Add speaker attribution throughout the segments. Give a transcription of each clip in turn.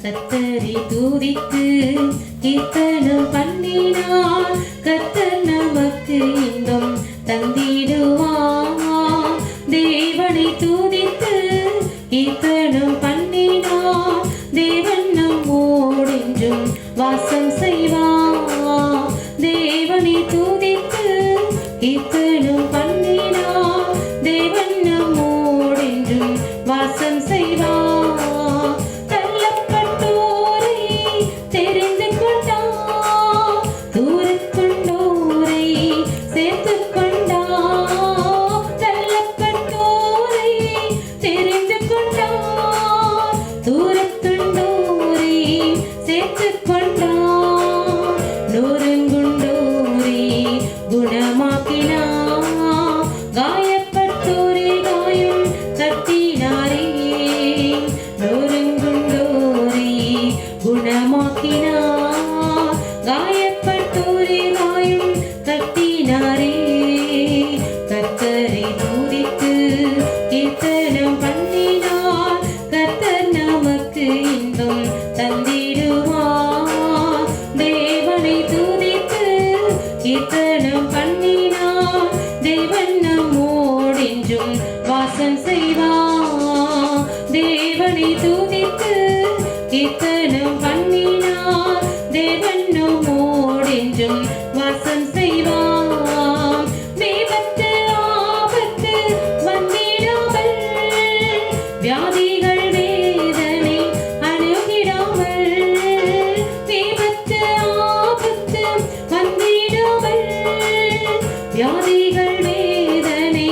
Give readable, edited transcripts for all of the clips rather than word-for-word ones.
Speaker 1: கத்தரை துதித்து கீர்த்தனம் பண்ணினார். கத்தர் நமக்கு இன்பம் தந்திடுவார். தேவனை துதித்து கீர்த்தனம் பண்ணினார். தேவன் நம்மோடென்றும் வாசம் செய்வார். தேவனை துதித்து கீர்த்தனம் பண்ணினார். தேவன் நம்மோடென்றும் வாசம் செய்வார். தள்ளப்பட்டோரை தெரிந்து கொண்டார். தூரத்துள்ளோரை சேர்த்துக் கொண்டார். தள்ளப்பட்டோரை தெரிந்து கொண்டார். தூரத்துள்ளோரை சேர்த்துக் கொண்டார். நொறுங்குண்டோரை குணமாக்கினார். காயப்பட்டோரை காயம் கட்டினாரே. நொறுங்குண்டோரை குணமாக்கினார். காயப்பட்டோரை காயம் கட்டினாரே. கர்த்தரை துதித்து கீர்த்தனம் பண்ணினார். கர்த்தர் நமக்கு இன்பம் தந்திடுவார். தேவனை துதித்து கீர்த்தனம் பண்ணினார். தேவன் நம்மோடென்றும் வாசம் செய்வார். தேவனை துதித்து கீர்த்தனம் பண்ணினார். தேவன் நம்மோடென்றும் வாசம் செய்வார். விபத்து ஆபத்து வந்திடாமல், வியாதிகள் வேதனை அணுகிடாமல். விபத்து ஆபத்து வந்திடாமல், வியாதிகள் வேதனை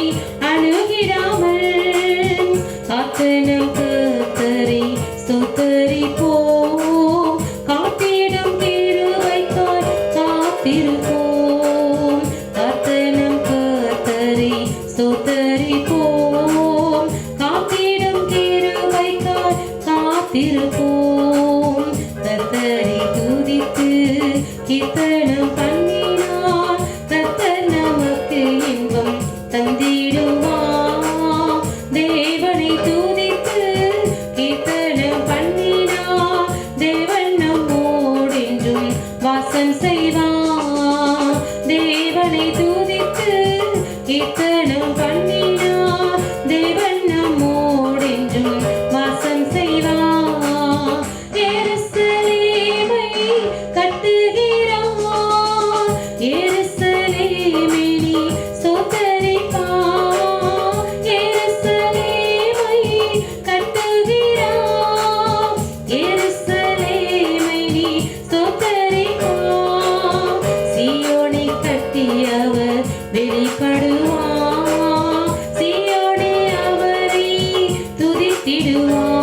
Speaker 1: அணுகிடாமல். காத்தனம் கர்த்தரை ஸ்தோத்தரிப்போம். காத்திடும் கிருபைக்காய் காத்திருப்போம். காத்தனம் கர்த்தரை ஸ்தோத்தரிப்போம். காத்திடும் கிருபைக்காய் காத்திருப்போம். கர்த்தரை துதித்து கீர்த்தனம் பண்ணினார். கர்த்தர் நமக்கு இன்பம் தந்திடுவார். தேவனை துதித்து கீர்த்தனம் பண்ணினார். தேவன் நம்மோடென்றும் வாசம் செய்வார். தேவனை துதித்து கீர்த்தனம் பண்ணினார். தேவன் நம்மோடென்றும் வாசம் செய்வார். எருசலேமை கட்டுகிறார். எருசலேமை நீ ஸ்தோத்தரிப்பார். எருசலேமை கட்டுகிறார். எருசலேமை நீ ஸ்தோத்தரிப்பார். சீயோனை கட்டியவர் வெளிப்படுவார். சீயோனே அவரை துதித்திடுவார்.